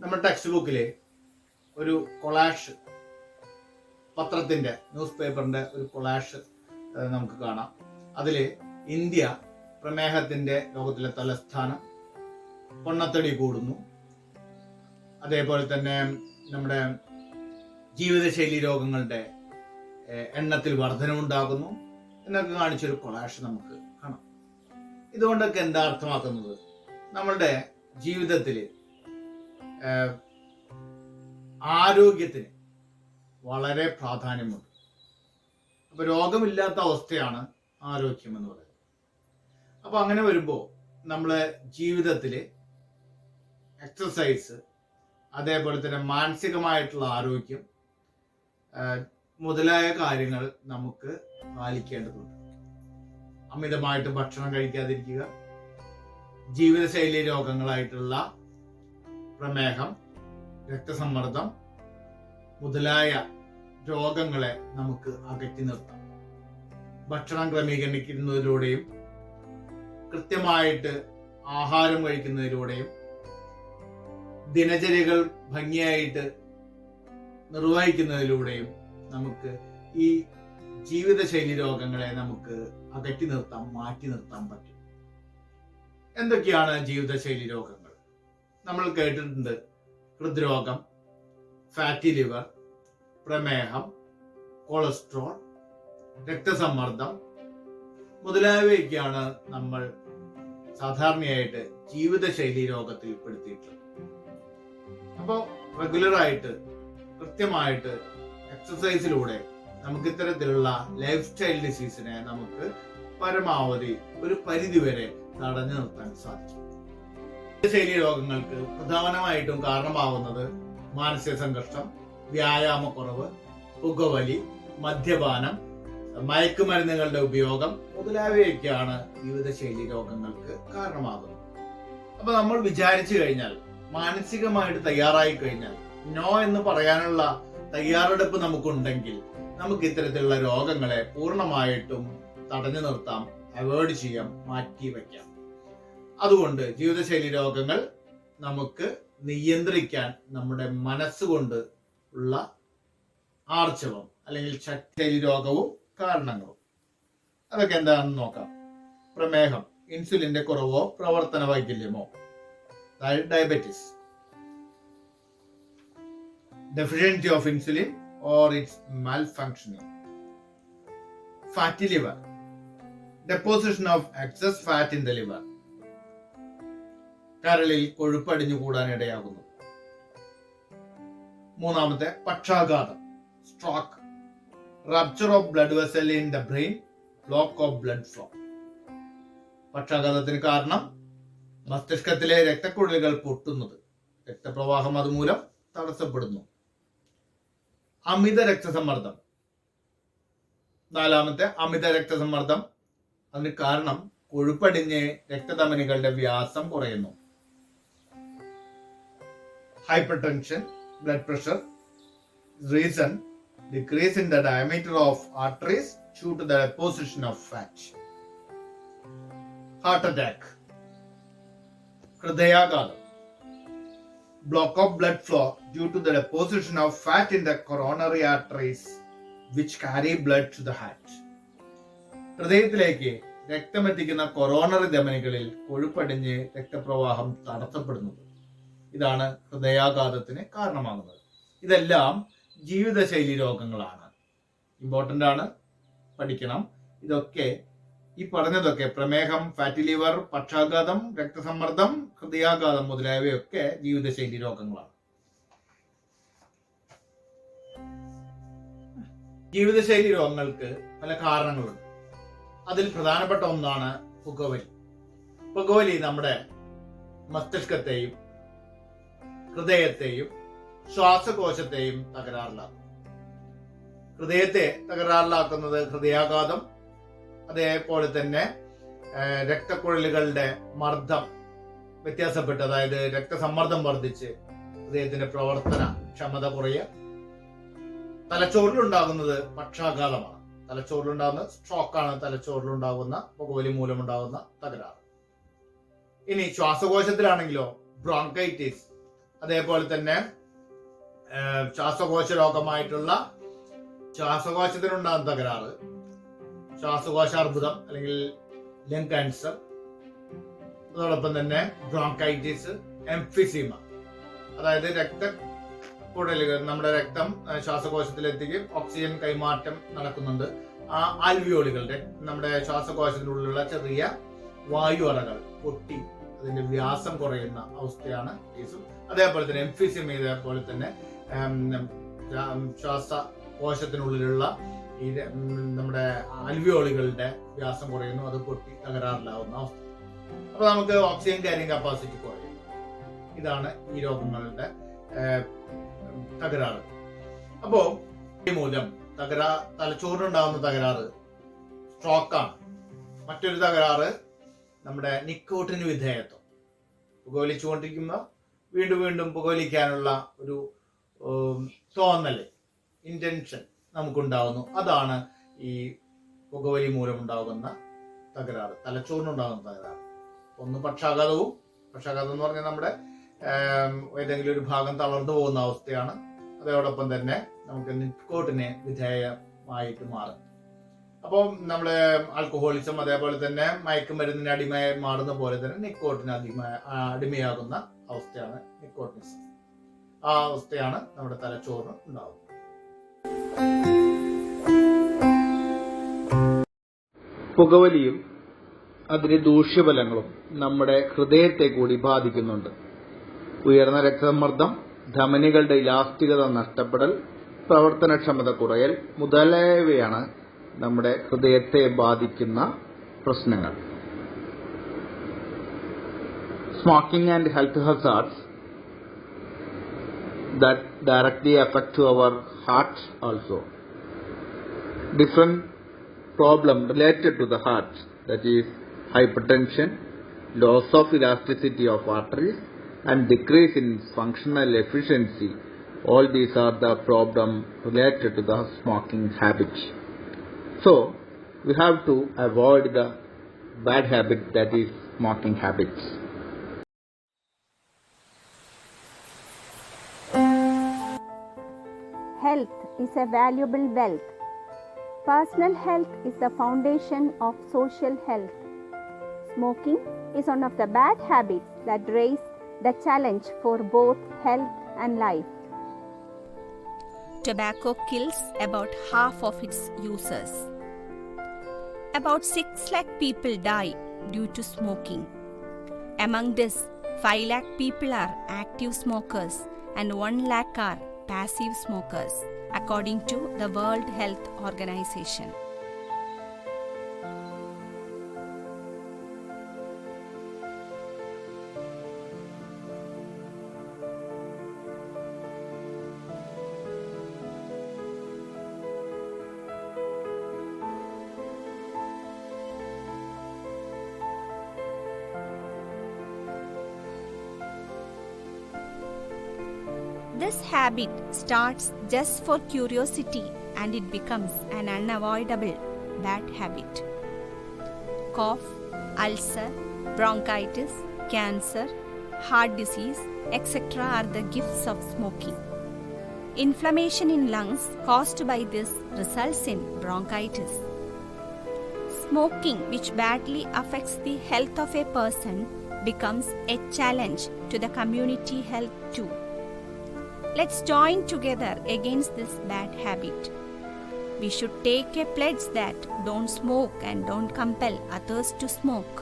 നമ്മുടെ ടെക്സ്റ്റ് ബുക്കിൽ ഒരു കൊളാഷ്, പത്രത്തിന്റെ ന്യൂസ് പേപ്പറിന്റെ ഒരു കൊളാഷ് നമുക്ക് കാണാം. അതിൽ ഇന്ത്യ പ്രമേഹത്തിന്റെ ലോകത്തിലെ തലസ്ഥാനം, പൊണ്ണത്തടി കൂടുന്നു, അതേപോലെ തന്നെ നമ്മുടെ ജീവിതശൈലി രോഗങ്ങളുടെ എണ്ണത്തിൽ വർധനവുണ്ടാകുന്നു എന്നൊക്കെ കാണിച്ചൊരു കൊളാഷ് നമുക്ക് കാണാം. ഇതുകൊണ്ടൊക്കെ എന്താ അർത്ഥമാക്കുന്നത്? നമ്മളുടെ ജീവിതത്തിൽ ആരോഗ്യത്തിന് വളരെ പ്രാധാന്യമുണ്ട്. അപ്പൊ രോഗമില്ലാത്ത അവസ്ഥയാണ് ആരോഗ്യം എന്ന് പറയുന്നത്. അപ്പൊ അങ്ങനെ വരുമ്പോൾ നമ്മളെ ജീവിതത്തില് എക്സസൈസ്, അതേപോലെ തന്നെ മാനസികമായിട്ടുള്ള ആരോഗ്യം മുതലായ കാര്യങ്ങൾ നമുക്ക് പാലിക്കേണ്ടതുണ്ട്. അമിതമായിട്ട് ഭക്ഷണം കഴിക്കാതിരിക്കുക, ജീവിതശൈലി രോഗങ്ങളായിട്ടുള്ള പ്രമേഹം, രക്തസമ്മർദ്ദം മുതലായ രോഗങ്ങളെ നമുക്ക് അകറ്റി നിർത്താം. ഭക്ഷണം ക്രമീകരിക്കുന്നതിലൂടെയും കൃത്യമായിട്ട് ആഹാരം കഴിക്കുന്നതിലൂടെയും ദിനചര്യകൾ ഭംഗിയായിട്ട് നിർവഹിക്കുന്നതിലൂടെയും നമുക്ക് ഈ ജീവിതശൈലി രോഗങ്ങളെ നമുക്ക് അകറ്റി നിർത്താം, മാറ്റി നിർത്താൻ പറ്റും. എന്തൊക്കെയാണ് ജീവിതശൈലി രോഗങ്ങൾ? നമ്മൾ കേട്ടിട്ടുണ്ട് ഹൃദ്രോഗം, ഫാറ്റി ലിവർ, പ്രമേഹം, കൊളസ്ട്രോൾ, രക്തസമ്മർദ്ദം മുതലായവയൊക്കെയാണ് നമ്മൾ സാധാരണയായിട്ട് ജീവിതശൈലി രോഗത്തിൽ പെടുത്തിയിട്ടുള്ളത്. അപ്പോൾ റെഗുലറായിട്ട് കൃത്യമായിട്ട് എക്സസൈസിലൂടെ നമുക്ക് ഇത്തരത്തിലുള്ള ലൈഫ് സ്റ്റൈൽ ഡിസീസിനെ നമുക്ക് പരമാവധി ഒരു പരിധിവരെ തടഞ്ഞു നിർത്താൻ സാധിക്കും. ജീവിതശൈലി രോഗങ്ങൾക്ക് പ്രധാനമായിട്ടും കാരണമാകുന്നത് മാനസിക സംഘർഷം, വ്യായാമക്കുറവ്, പുകവലി, മദ്യപാനം, മയക്കുമരുന്നുകളുടെ ഉപയോഗം മുതലായവയൊക്കെയാണ് ജീവിതശൈലി രോഗങ്ങൾക്ക് കാരണമാകുന്നത്. അപ്പൊ നമ്മൾ വിചാരിച്ചു കഴിഞ്ഞാൽ, മാനസികമായിട്ട് തയ്യാറായി കഴിഞ്ഞാൽ, നോ എന്ന് പറയാനുള്ള തയ്യാറെടുപ്പ് നമുക്കുണ്ടെങ്കിൽ നമുക്ക് ഇത്തരത്തിലുള്ള രോഗങ്ങളെ പൂർണ്ണമായിട്ടും തടഞ്ഞു നിർത്താം, അവോയ്ഡ് ചെയ്യാം, മാറ്റി വയ്ക്കാം. അതുകൊണ്ട് ജീവിതശൈലി രോഗങ്ങൾ നമുക്ക് നിയന്ത്രിക്കാൻ നമ്മുടെ മനസ്സുകൊണ്ട് ഉള്ള ആർജവം അല്ലെങ്കിൽ ശക്തി രോഗവും കാരണങ്ങളും അതൊക്കെ എന്താണെന്ന് നോക്കാം. പ്രമേഹം, ഇൻസുലിന്റെ കുറവോ പ്രവർത്തന വൈകല്യമോ, അതായത് diabetes, deficiency of insulin or its malfunctioning. Fatty liver, deposition of excess fat in the liver, കരളിൽ കൊഴുപ്പടിഞ്ഞു കൂടാനിടയാകുന്നു. മൂന്നാമത്തെ പക്ഷാഘാതം, stroke, rupture of blood vessel in the brain, block of blood flow. പക്ഷാഘാതത്തിന് കാരണം മസ്തിഷ്കത്തിലെ രക്തക്കുഴലുകൾ പൊട്ടുന്നത്, രക്തപ്രവാഹം അതുമൂലം തടസ്സപ്പെടുന്നു. അമിത രക്തസമ്മർദ്ദം, നാലാമത്തെ അമിത രക്തസമ്മർദ്ദം, അതിന് കാരണം കൊഴുപ്പടിഞ്ഞ് രക്തധമനികളുടെ വ്യാസം കുറയുന്നു. Hypertension, blood pressure, reason decrease in the diameter of arteries due to the deposition of fat. Heart attack, ഹൃദയാഘാതം, block of blood flow due to the deposition of fat in the coronary arteries which carry blood to the heart. ഹൃദയത്തിലേക്ക് രക്തമെത്തിക്കുന്ന coronary ധമനികളിൽ കൊഴുപ്പടിഞ്ഞ് രക്തപ്രവാഹം തടസ്സപ്പെടുന്നത്, ഇതാണ് ഹൃദയാഘാതത്തിന് കാരണമാകുന്നത്. ഇതെല്ലാം ജീവിതശൈലി രോഗങ്ങളാണ്. Important ആണ്, പഠിക്കണം. ഇതൊക്കെ ഈ പറഞ്ഞതൊക്കെ പ്രമേഹം, ഫാറ്റി ലിവർ, പക്ഷാഘാതം, രക്തസമ്മർദ്ദം, ഹൃദയാഘാതം മുതലായവയൊക്കെ ജീവിതശൈലി രോഗങ്ങളാണ്. ജീവിതശൈലി രോഗങ്ങൾക്ക് പല കാരണങ്ങളുണ്ട്. അതിൽ പ്രധാനപ്പെട്ട ഒന്നാണ് പുകവലി. പുകവലി നമ്മുടെ മസ്തിഷ്കത്തെയും ഹൃദയത്തെയും ശ്വാസകോശത്തെയും തകരാറിലാക്കും. ഹൃദയത്തെ തകരാറിലാക്കുന്നത് ഹൃദയാഘാതം, അതേപോലെ തന്നെ രക്തക്കുഴലുകളുടെ മർദ്ദം വ്യത്യാസപ്പെട്ട്, അതായത് രക്തസമ്മർദ്ദം വർദ്ധിച്ച് ഹൃദയത്തിന്റെ പ്രവർത്തന ക്ഷമത കുറയുക. തലച്ചോറിലുണ്ടാകുന്നത് പക്ഷാഘാതമാണ്. തലച്ചോറിലുണ്ടാകുന്ന സ്ട്രോക്കാണ് തലച്ചോറിലുണ്ടാകുന്ന പുകവലി മൂലമുണ്ടാകുന്ന തകരാറ്. ഇനി ശ്വാസകോശത്തിലാണെങ്കിലോ ബ്രോങ്കൈറ്റിസ്, അതേപോലെ തന്നെ ശ്വാസകോശ രോഗമായിട്ടുള്ള ശ്വാസകോശത്തിനുണ്ടാകുന്ന തകരാറ്, ശ്വാസകോശാർബുദം അല്ലെങ്കിൽ ലങ് ക്യാൻസർ, അതോടൊപ്പം തന്നെ ബ്രോങ്കൈറ്റിസ്, എംഫിസീമ, അതായത് രക്തക്കുഴലുകൾ, നമ്മുടെ രക്തം ശ്വാസകോശത്തിലെത്തിക്കും, ഓക്സിജൻ കൈമാറ്റം നടക്കുന്നുണ്ട്. ആ ആൽവിയോളുകളുടെ, നമ്മുടെ ശ്വാസകോശത്തിനുള്ളിലുള്ള ചെറിയ വായു അറകൾ പൊട്ടി അതിന്റെ വ്യാസം കുറയുന്ന അവസ്ഥയാണ് ഓട്ടിസം. അതേപോലെ തന്നെ എംഫിസിമ, ഇതേപോലെ തന്നെ ശ്വാസകോശത്തിനുള്ളിലുള്ള ഈ നമ്മുടെ ആൽവിയോളുകളുടെ വ്യാസം കുറയുന്നു, അത് പൊട്ടി തകരാറിലാവുന്ന അവസ്ഥ. അപ്പൊ നമുക്ക് ഓക്സിജൻ ക്യാരിങ് കപ്പാസിറ്റി കുറയും. ഇതാണ് ഈ രോഗങ്ങളുടെ തകരാറ്. അപ്പോ ഈ മൂലം തലച്ചോറിനുണ്ടാകുന്ന തകരാറ് സ്ട്രോക്കാണ്. മറ്റൊരു തകരാറ് നമ്മുടെ നിക്കോട്ടിന് വിധേയത്വം. പുകവലിച്ചുകൊണ്ടിരിക്കുമ്പോൾ വീണ്ടും വീണ്ടും പുകവലിക്കാനുള്ള ഒരു തോന്നല്, ഇന്റൻഷൻ നമുക്കുണ്ടാകുന്നു. അതാണ് ഈ പുകവലി മൂലമുണ്ടാകുന്ന തകരാറ്, തലച്ചോറിനുണ്ടാകുന്ന തകരാറ്. ഒന്ന് പക്ഷാഘാതവും, പക്ഷാഘാതം എന്ന് പറഞ്ഞാൽ നമ്മുടെ ഏതെങ്കിലും ഒരു ഭാഗം തളർന്നു പോകുന്ന അവസ്ഥയാണ്. അതോടൊപ്പം തന്നെ നമുക്ക് നിക്കോട്ടിന് വിധേയമായിട്ട് മാറും. അപ്പോൾ നമ്മള് ആൽക്കഹോളിസം, അതേപോലെ തന്നെ മയക്കുമരുന്നിന് അടിമയായി മാറുന്ന പോലെ തന്നെ നിക്കോട്ടിന് അടിമയാകുന്ന അവസ്ഥയാണ് നിക്കോട്ടിനിസം. ആ അവസ്ഥയാണ് നമ്മുടെ തലച്ചോറിന് ഉണ്ടാകുന്നത്. പുകവലിയും അതിന്റെ ദൂഷ്യഫലങ്ങളും നമ്മുടെ ഹൃദയത്തെ കൂടി ബാധിക്കുന്നുണ്ട്. ഉയർന്ന രക്തസമ്മർദ്ദം, ധമനികളുടെ ഇലാസ്റ്റികത നഷ്ടപ്പെടൽ, പ്രവർത്തനക്ഷമത കുറയൽ മുതലായവയാണ് നമ്മുടെ ഹൃദയത്തെ ബാധിക്കുന്ന പ്രശ്നങ്ങൾ. Smoking and health hazards that directly affect to our heart also. Different problem related to the heart, that is hypertension, loss of elasticity of arteries and decrease in functional efficiency. All these are the problem related to the smoking habit. So we have to avoid the bad habit, that is smoking habits. Health is a valuable wealth. Personal health is the foundation of social health. Smoking is one of the bad habits that raise the challenge for both health and life. Tobacco kills about half of its users. About 6 lakh people die due to smoking. Among this, 5 lakh people are active smokers and 1 lakh are passive smokers, according to the World Health Organization. This habit starts just for curiosity and it becomes an unavoidable bad habit. Cough, ulcer, bronchitis, cancer, heart disease, etc. are the gifts of smoking. Inflammation in lungs caused by this results in bronchitis. Smoking, which badly affects the health of a person, becomes a challenge to the community health too. Let's join together against this bad habit. We should take a pledge that don't smoke and don't compel others to smoke.